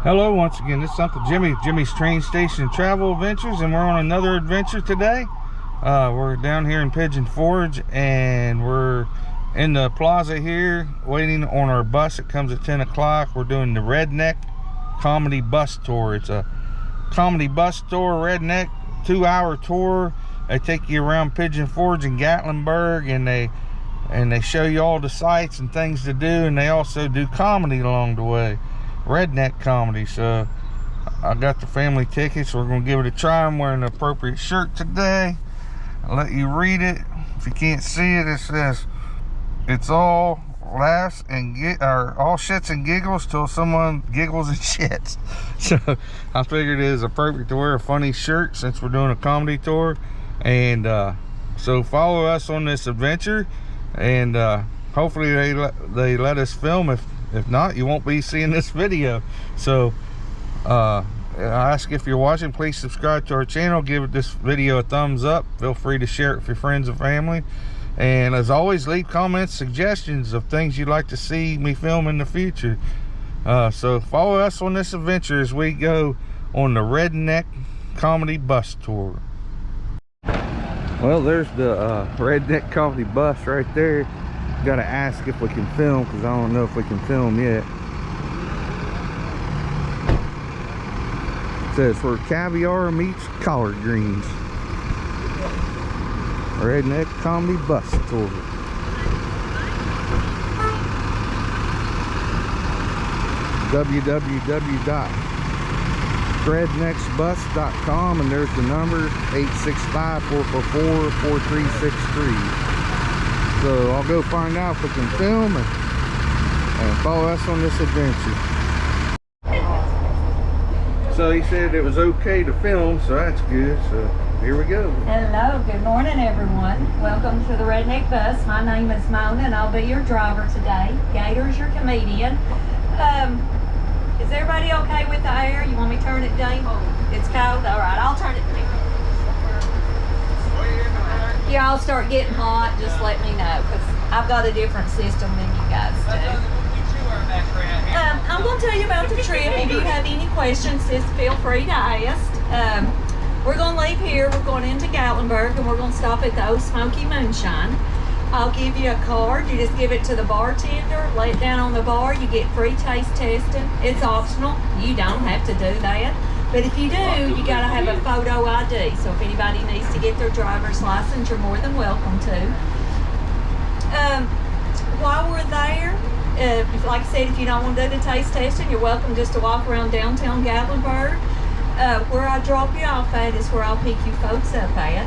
Hello, once again, this is Uncle Jimmy's Train Station Travel Adventures, and we're on another adventure today. We're down here in Pigeon Forge, and we're in the plaza here waiting on our bus. It comes at 10 o'clock. We're doing the Redneck Comedy Bus Tour. It's a comedy bus tour, Redneck, 2-hour tour. They take you around Pigeon Forge and Gatlinburg, and they show you all the sights and things to do, and they also do comedy along the way. Redneck comedy. So I got the family tickets. We're gonna give it a try. I'm wearing the appropriate shirt today. I'll let you read it. If you can't see it, it says it's all laughs and all shits and giggles till someone giggles and shits. So I figured it is appropriate to wear a funny shirt since we're doing a comedy tour. And so follow us on this adventure, and hopefully they let us film. If not, you won't be seeing this video. So I ask, if you're watching, please subscribe to our channel, give this video a thumbs up, feel free to share it with your friends and family, and as always, leave comments, suggestions of things you'd like to see me film in the future. So follow us on this adventure as we go on the Redneck Comedy Bus Tour. Well, there's the Redneck Comedy Bus right there. Gotta ask if we can film, because I don't know if we can film yet. It says where caviar meets collard greens. Redneck Comedy Bus Tour. www.rednecksbus.com, and there's the number 865-444-4363. So I'll go find out if we can film and follow us on this adventure. So he said it was okay to film, so that's good. So here we go. Hello, good morning everyone. Welcome to the Redneck Bus. My name is Mona and I'll be your driver today. Gator's your comedian. Is everybody okay with the air? You want me to turn it down? It's cold? Alright, I'll turn it down. Y'all start getting hot, just let me know, because I've got a different system than you guys do. I'm going to tell you about the trip. If you have any questions, just feel free to ask. We're going to leave here. We're going into Gatlinburg, and we're going to stop at the Old Smoky Moonshine. I'll give you a card. You just give it to the bartender, lay it down on the bar. You get free taste testing. It's optional. You don't have to do that. But if you do, you got to have a photo ID. So if anybody needs to get their driver's license, you're more than welcome to. While we're there, like I said, if you don't want to do the taste testing, you're welcome just to walk around downtown Gatlinburg. Where I drop you off at is where I'll pick you folks up at.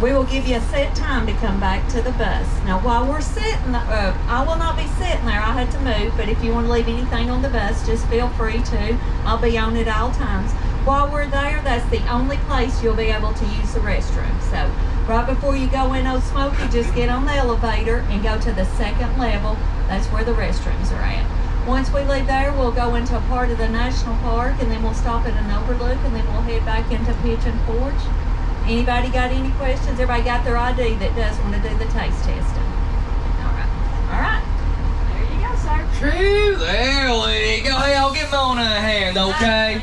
We will give you a set time to come back to the bus. Now, while we're sitting, I will not be sitting there. I had to move, but if you want to leave anything on the bus, just feel free to. I'll be on at all times. While we're there, that's the only place you'll be able to use the restroom. So, right before you go in Old Smoky, just get on the elevator and go to the second level. That's where the restrooms are at. Once we leave there, we'll go into a part of the national park, and then we'll stop at an overlook, and then we'll head back into Pigeon Forge. Anybody got any questions? Everybody got their ID that does want to do the taste testing? All right. There you go, sir. True, there we go. Hey, I'll give Mona a hand, okay?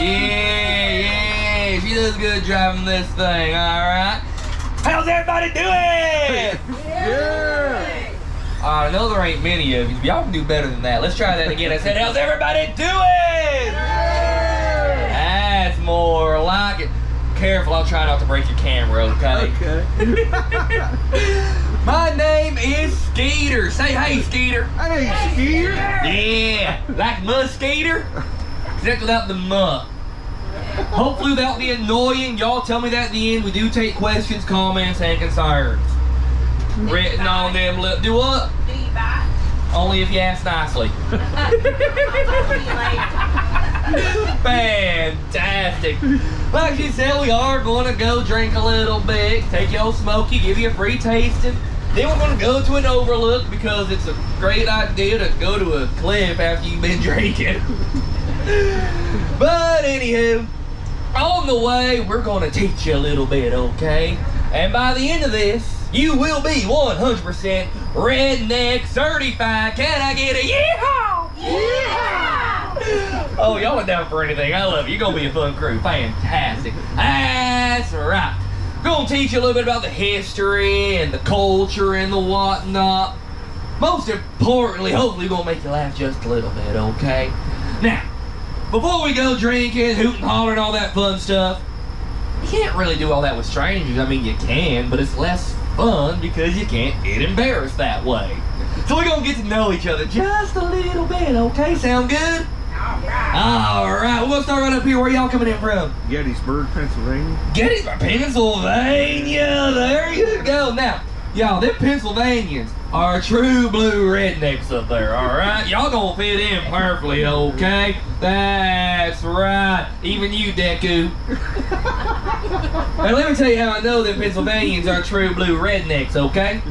Yeah, she does good driving this thing, all right? How's everybody doing? Yeah. I know there ain't many of you. Y'all can do better than that. Let's try that again. I said, how's everybody doing? That's more like it. Careful, I'll try not to break your camera, okay? Okay. My name is Skeeter. Say hey, Skeeter. Hey, Skeeter. Yeah, like mud Skeeter, except without the muck. Hopefully without being annoying. Y'all tell me that at the end. We do take questions, comments, and concerns. Written on them lips. Do what? Do you bite? Only if you ask nicely. Fantastic. Like she said, we are going to go drink a little bit, take your smoky, give you a free tasting. Then we're going to go to an overlook because it's a great idea to go to a cliff after you've been drinking. But anywho, on the way, we're going to teach you a little bit, okay? And by the end of this, you will be 100% redneck certified. Can I get a yeehaw? Yeah! Oh, y'all are down for anything. I love it. You're going to be a fun crew. Fantastic. That's right. Gonna teach you a little bit about the history and the culture and the whatnot. Most importantly, hopefully gonna make you laugh just a little bit, okay? Now, before we go drinking, hooting, hollering, all that fun stuff, you can't really do all that with strangers. I mean, you can, but it's less fun because you can't get embarrassed that way. So we're gonna get to know each other just a little bit, okay? Sound good? Alright, we're gonna start right up here. Where y'all coming in from? Gettysburg, Pennsylvania. Gettysburg, Pennsylvania. There you go. Now, y'all, them Pennsylvanians are true blue rednecks up there, alright? Y'all gonna fit in perfectly, okay? That's right. Even you, Deku. And let me tell you how I know them Pennsylvanians are true blue rednecks, okay?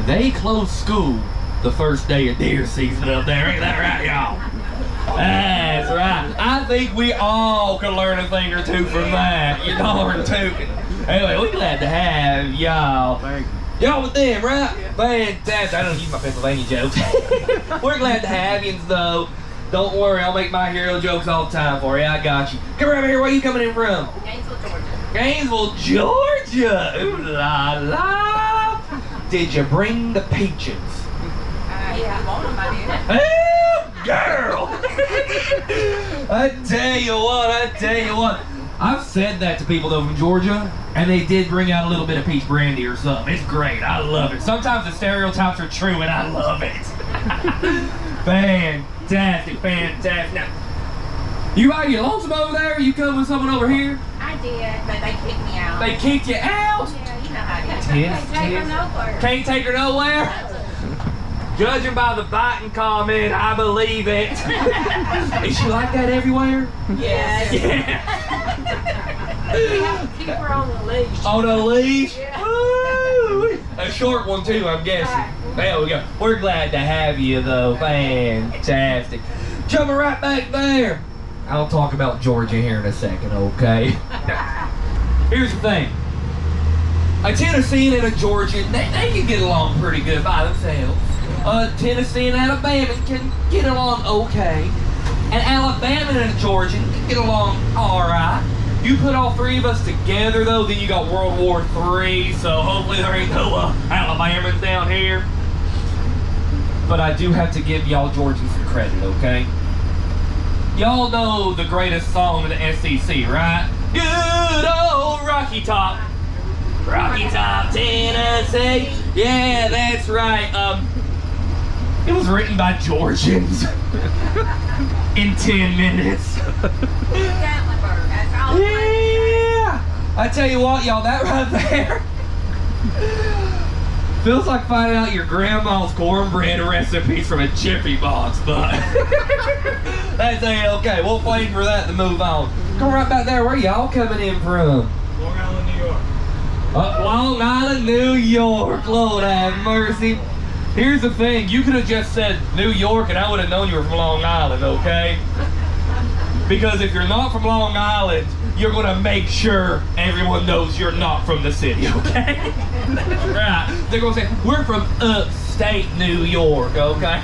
They close school the first day of deer season up there. Ain't that right, y'all? That's right. I think we all could learn a thing or two from that. You darn tootin'. Anyway, we're glad to have y'all. Thank you. Y'all with them, right? Fantastic. I don't use my Pennsylvania jokes. We're glad to have you, though. Don't worry, I'll make my hero jokes all the time for you. I got you. Come right over here. Where you coming in from? Gainesville, Georgia. Gainesville, Georgia. Ooh la la. Did you bring the peaches? Yeah, I want them, I did. Girl! I tell you what. I've said that to people though from Georgia, and they did bring out a little bit of peach brandy or something. It's great. I love it. Sometimes the stereotypes are true, and I love it. Fantastic. Now, you lonesome over there? You come with someone over here? I did, but they kicked me out. They kicked you out? Yeah, you know how it is. Can't Can't take her nowhere. Can't take her nowhere? Judging by the biting comment, I believe it. Is she like that everywhere? Yes. Yeah. We have to keep her on the leash. On a leash? Yeah. Woo! A short one too, I'm guessing. There we go. We're glad to have you though. Fantastic. Jumping right back there. I'll talk about Georgia here in a second, okay? Here's the thing. A Tennessean and a Georgian, they can get along pretty good by themselves. Tennessee and Alabama can get along okay. And Alabama and a Georgian can get along alright. You put all three of us together though, then you got World War III, so hopefully there ain't no Alabamans down here. But I do have to give y'all Georgians some credit, okay? Y'all know the greatest song in the SEC, right? Good old Rocky Top. Rocky Top, Tennessee. Yeah, that's right. It was written by Georgians in 10 minutes. Gatlinburg, that's all. Yeah! I tell you what, y'all, that right there feels like finding out your grandma's cornbread recipes from a Jiffy box, but that's okay. We'll wait for that to move on. Come right back there. Where y'all coming in from? Long Island, New York. Long Island, New York. Lord have mercy. Here's the thing. You could have just said New York and I would have known you were from Long Island, okay? Because if you're not from Long Island, you're going to make sure everyone knows you're not from the city, okay? Right. They're going to say, we're from upstate New York, okay?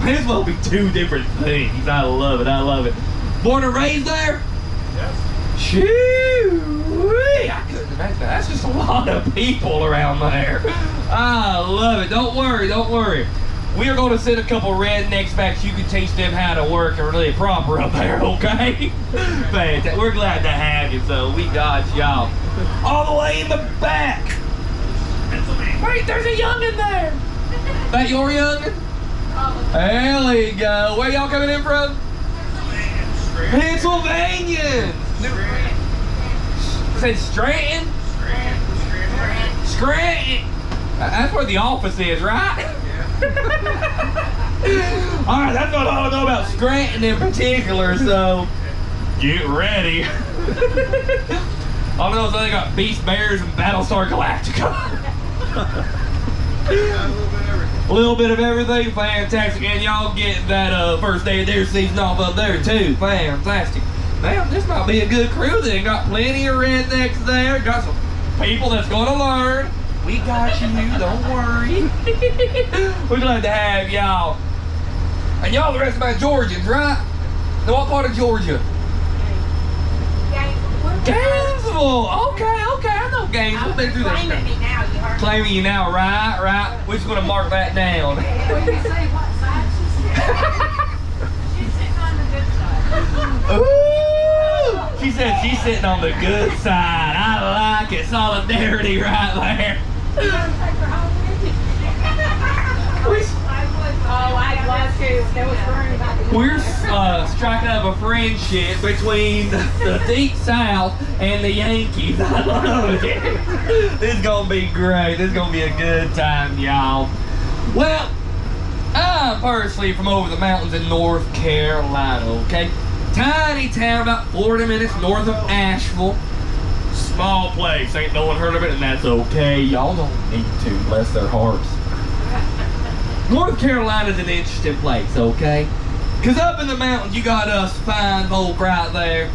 May as well be two different things. I love it. I love it. Born and raised there? Yes. Shoo-wee. I couldn't imagine that. That's just a lot of people around there. I love it. Don't worry. Don't worry. We are going to send a couple rednecks back so you can teach them how to work and really proper up there, okay? Fantastic. We're glad to have you, so we got y'all. All the way in the back. Wait, there's a youngin' there. That your youngin'? There we go. Where y'all coming in from? Pennsylvania. canyons. Said Scranton? Scranton. That's where the office is, right? Alright, that's what I know about Scranton in particular, so get ready. All I know is they got Beast Bears and Battlestar Galactica. A little bit of everything, fantastic. And y'all get that first day of deer season off up there too, fantastic. Man, this might be a good crew then. Got plenty of rednecks there, got some people that's gonna learn. We got you, don't worry. We're glad to have y'all. And y'all the rest of my Georgians, right? Now what part of Georgia? Gainesville. Okay, I know Gainesville. Been through Claiming me now, you heard. Claiming you now, right. We're just gonna mark that down. Well, you say what side she's sitting on the good side. Ooh! She said she's sitting on the good side. I like it. Solidarity right there. You want to take her home with you? Oh, I'd love to. There was room back there. We're striking up a friendship between the Deep South and the Yankees. I love it. This is gonna be great. This is gonna be a good time, y'all. Well, I'm personally from over the mountains in North Carolina, okay? Tiny town about 40 minutes north of Asheville. Small place, ain't no one heard of it, and that's okay. Y'all don't need to, bless their hearts. North Carolina's an interesting place, okay? Because up in the mountains, you got us fine folk right there.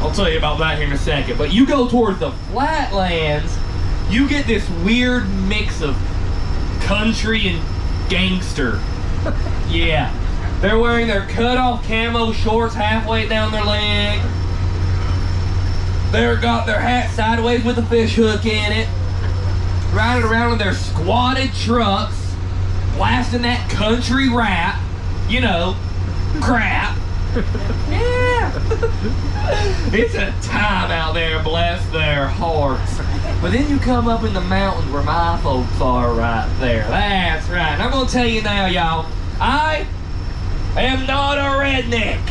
I'll tell you about that here in a second. But you go towards the flatlands, you get this weird mix of country and gangster. Yeah. They're wearing their cut-off camo shorts halfway down their leg. They've got their hat sideways with a fish hook in it. Riding around in their squatted trucks. Blasting that country rap, you know, crap. Yeah. It's a time out there, bless their hearts. But then you come up in the mountains where my folks are right there. That's right. And I'm going to tell you now, y'all, I am not a redneck.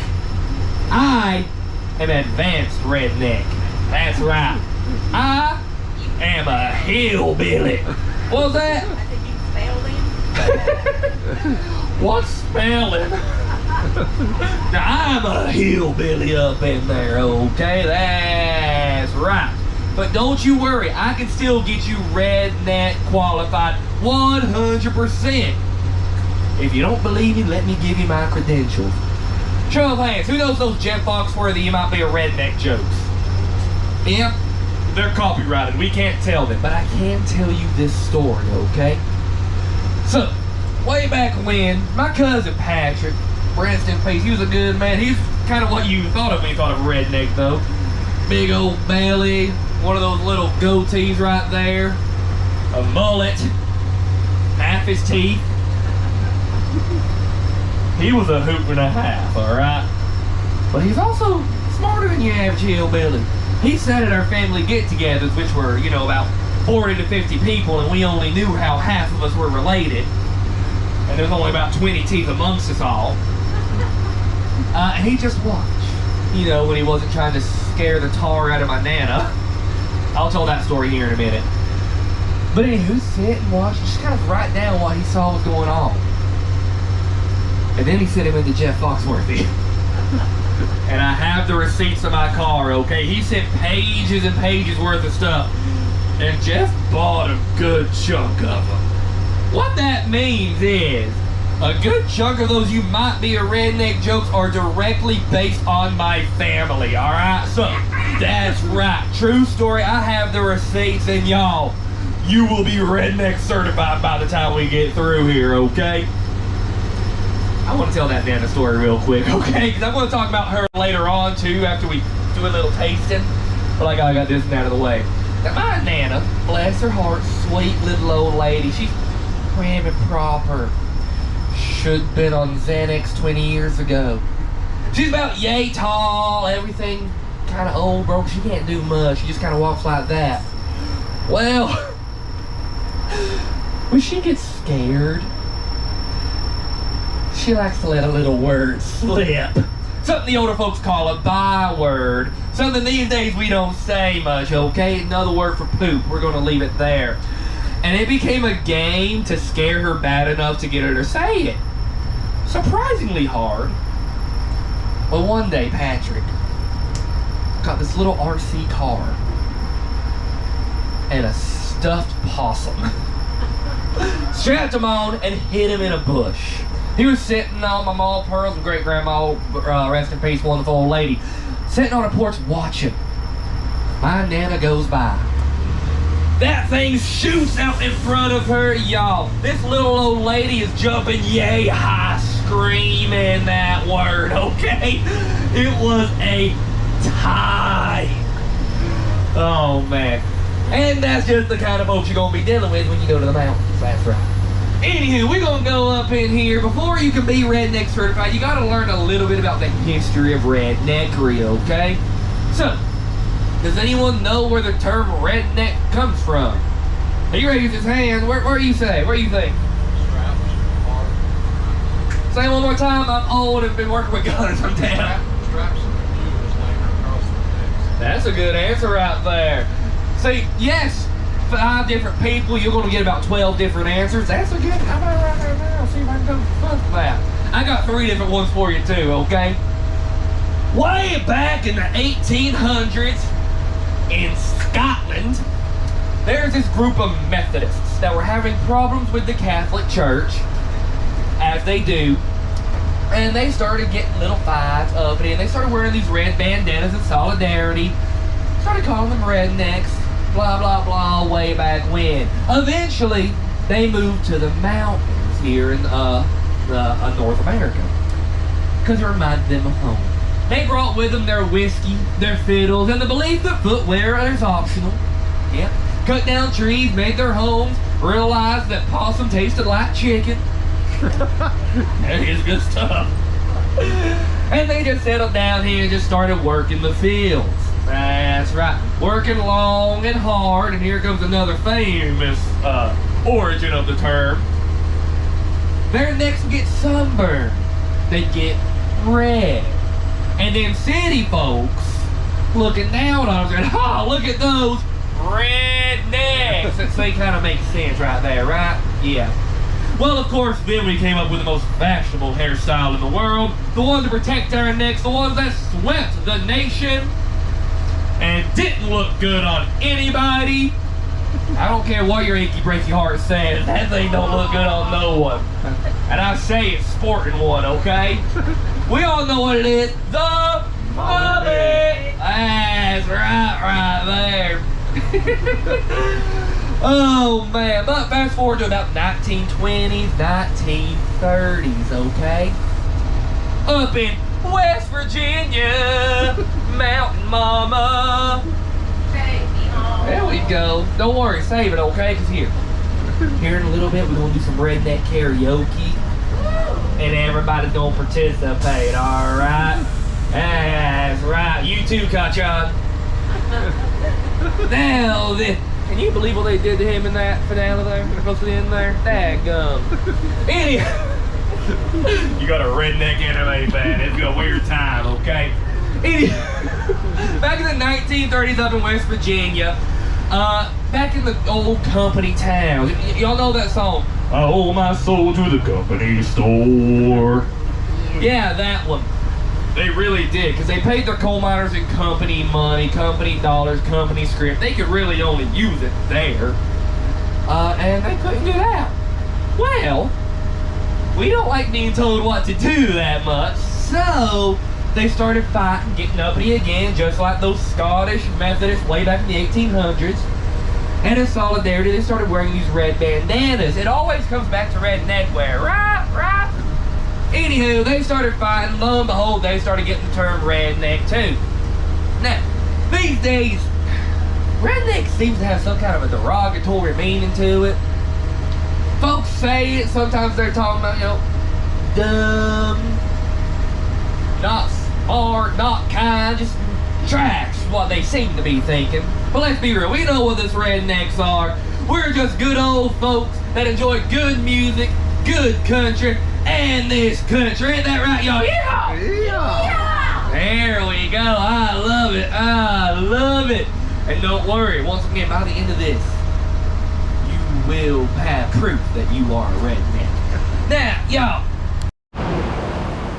I am advanced redneck. That's right. I am a hillbilly. What was that? What's spelling? Now I'm a hillbilly up in there, okay? That's right. But don't you worry, I can still get you redneck qualified 100%. If you don't believe me, let me give you my credentials. Show of hands, who knows those Jeff Foxworthy you might be a redneck jokes? Yep, they're copyrighted, we can't tell them, but I can tell you this story, okay? So, way back when, my cousin Patrick, rest in peace, he was a good man. He's kind of what you thought of when you thought of a redneck, though. Big old belly, one of those little goatees right there, a mullet, half his teeth. He was a hoot and a half, alright? But he's also smarter than your average hillbilly. He sat at our family get-togethers, which were, you know, about 40 to 50 people, and we only knew how half of us were related. And there's only about 20 teeth amongst us all. And he just watched. You know, when he wasn't trying to scare the tar out of my Nana. I'll tell that story here in a minute. But anywho, sit and watch, just kind of write down what he saw was going on. And then he sent him into Jeff Foxworthy. And I have the receipts in my car, okay? He sent pages and pages worth of stuff. And Jeff bought a good chunk of them. What that means is, a good chunk of those you might be a redneck jokes are directly based on my family, alright? So, that's right. True story, I have the receipts, and y'all, you will be redneck certified by the time we get through here, okay? I want to tell that Nana story real quick, okay? Because I'm going to talk about her later on, too, after we do a little tasting. But I got this one out of the way. Now, my Nana, bless her heart, sweet little old lady, she's prim and proper. Should've been on Xanax 20 years ago. She's about yay tall, everything kind of old, bro. She can't do much. She just kind of walks like that. Well, when she gets scared, she likes to let a little word slip. Something the older folks call a byword. Something these days we don't say much, okay? Another word for poop. We're gonna leave it there. And it became a game to scare her bad enough to get her to say it. Surprisingly hard. But one day, Patrick got this little RC car and a stuffed possum. Strapped him on and hid him in a bush. He was sitting on my mom, Pearl's great-grandma, rest in peace, wonderful old lady, sitting on a porch watching. My Nana goes by. That thing shoots out in front of her, y'all. This little old lady is jumping yay high, screaming that word, okay? It was a tie. Oh, man. And that's just the kind of folks you're going to be dealing with when you go to the mountains. That's right. Anywho, we're going to go up in here. Before you can be redneck certified, you got to learn a little bit about the history of redneckery, okay? So, does anyone know where the term redneck comes from? He raised his hand. Where do you say? Where do you think? Say it one more time. I'm old and been working with guns. I'm down. That's a good answer right there. See, yes, 5 different people, you're going to get about 12 different answers. That's a good, I'm going to write that down, see if I can come fuck that. I got 3 different ones for you too, okay? Way back in the 1800s in Scotland, there's this group of Methodists that were having problems with the Catholic Church, as they do, and they started getting little fights up and in. They started wearing these red bandanas in solidarity, started calling them rednecks, blah, blah, blah, way back when. Eventually, they moved to the mountains here in North America because it reminded them of home. They brought with them their whiskey, their fiddles, and the belief that footwear is optional. Yeah. Cut down trees, made their homes, realized that possum tasted like chicken. That is good stuff. And they just settled down here and just started working the fields. That's right. Working long and hard, and here comes another famous origin of the term. Their necks would get sunburned. They'd get red. And then city folks looking down on them saying, oh, look at those rednecks. They kind of make sense right there, right? Yeah. Well, of course, then we came up with the most fashionable hairstyle in the world. The one to protect our necks, the ones that swept the nation and didn't look good on anybody. I don't care what your achy breaky heart says, that thing don't look good on no one. And I say it's sporting one, okay? We all know what it is. The mullet. That's right there. Oh man, but fast forward to about 1920s, 1930s, okay? Up in West Virginia, Mountain Mama. Take me home. There we go. Don't worry, save it, okay? Because here in a little bit, we're going to do some redneck karaoke. And everybody's going to participate, all right? That's right. You too, Kachan. Now, can you believe what they did to him in that finale there? Close to the end there? Daggum. Anyhow. You got a redneck anime fan. It's a weird time, okay? Back in the 1930s up in West Virginia, back in the old company towns. Y'all know that song? I owe my soul to the company store. Yeah, that one. They really did, because they paid their coal miners in company money, company dollars, company script. They could really only use it there. And they couldn't do that. Well, we don't like being told what to do that much, so they started fighting, getting uppity again, just like those Scottish Methodists way back in the 1800s. And in solidarity, they started wearing these red bandanas. It always comes back to redneck wear, right? Anywho, they started fighting. Lo and behold, they started getting the term redneck too. Now, these days, redneck seems to have some kind of a derogatory meaning to it. Folks say it, sometimes they're talking about, you know, dumb, not smart, not kind, just trash, what they seem to be thinking. But let's be real, we know what us rednecks are. We're just good old folks that enjoy good music, good country, and this country. Ain't that right, y'all? Yeah! Yeah! There we go. I love it. I love it. And don't worry, once again, by the end of this, you will have proof that you are a redneck. Now, y'all.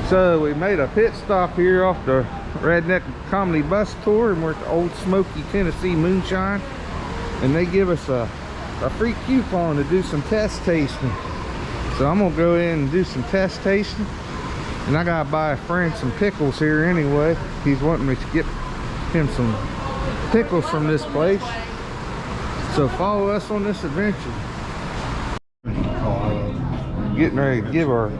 So we made a pit stop here off the Redneck Comedy Bus Tour, and we're at the Old Smoky, Tennessee Moonshine. And they give us a free coupon to do some test tasting. So I'm gonna go in and do some test tasting. And I gotta buy a friend some pickles here anyway. He's wanting me to get him some pickles from this place. So follow us on this adventure. Getting ready to give our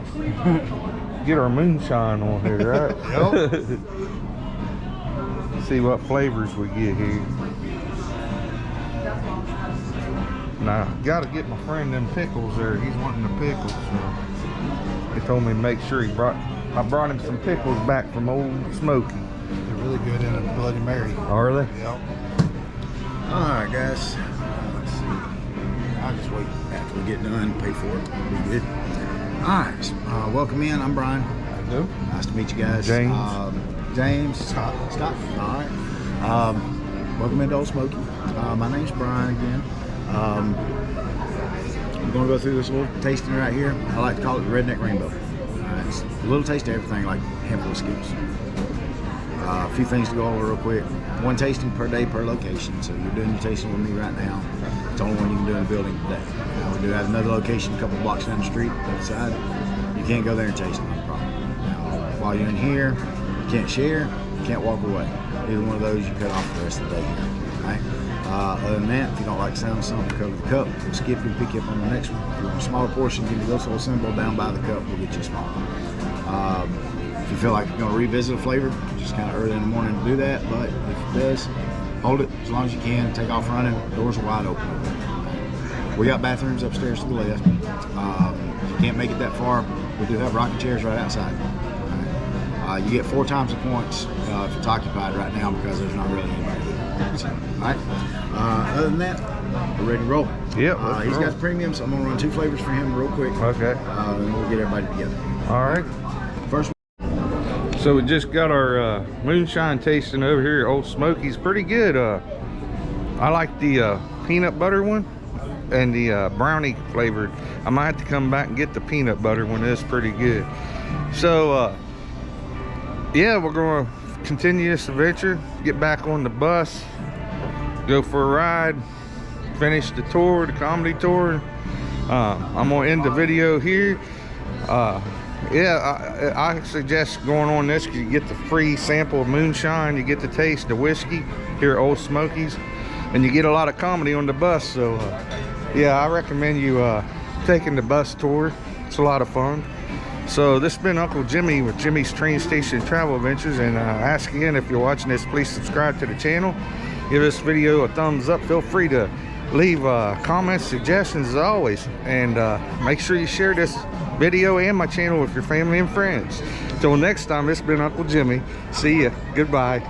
get our moonshine on here, right? Yep. See what flavors we get here. Now, gotta get my friend them pickles there. He's wanting the pickles. So he told me to make sure I brought him some pickles back from Old Smoky. They're really good in a Bloody Mary. Are they? Yep. Alright guys. Let's see. I'll just wait after we get done, pay for it. It'll be good. Alright, welcome in. I'm Brian. Hello. Nice to meet you guys. James. James, Scott. Alright. Welcome into Old Smoky. My name's Brian again. I'm going to go through this little tasting right here. I like to call it the Redneck Rainbow. It's a little taste of everything, like a handful of skips. A few things to go over real quick. One tasting per day per location. So you're doing your tasting with me right now. It's the only one you can do in the building today. We do have another location a couple blocks down the street, outside. You can't go there and taste it, no problem. Now, while you're in here, you can't share, you can't walk away. Either one of those you cut off the rest of the day here. All right? Other than that, if you don't like the sound of something, cover the cup. We'll skip you and pick you up on the next one. If you want a smaller portion, give you this little symbol down by the cup. We'll get you a small one. If you feel like you're going to revisit a flavor, just kind of early in the morning to do that. But if it does, hold it as long as you can. Take off running. Doors are wide open. We got bathrooms upstairs to the left. If you can't make it that far, we do have rocking chairs right outside. You get 4 times the points if it's occupied right now because there's not really anybody here. So, all right. Other than that, we're ready to roll. Yep. He's got the premium, so I'm gonna run 2 flavors for him real quick. Okay. And we'll get everybody together. All right. First. So we just got our moonshine tasting over here at Old Smoky's. Pretty good. I like the peanut butter one and the brownie flavored. I might have to come back and get the peanut butter one. It's pretty good. So yeah, we're gonna continue this adventure, get back on the bus, go for a ride, finish the tour, the comedy tour. I'm gonna end the video here. Yeah, I suggest going on this because you get the free sample of moonshine, you get to taste the whiskey here at Old Smoky's, and you get a lot of comedy on the bus. So yeah, I recommend you taking the bus tour. It's a lot of fun. So this has been Uncle Jimmy with Jimmy's Train Station Travel Adventures, and ask again, if you're watching this, please subscribe to the channel, give this video a thumbs up, feel free to leave comments, suggestions as always, and make sure you share this video and my channel with your family and friends. Till next time, it's been Uncle Jimmy. See ya. Goodbye.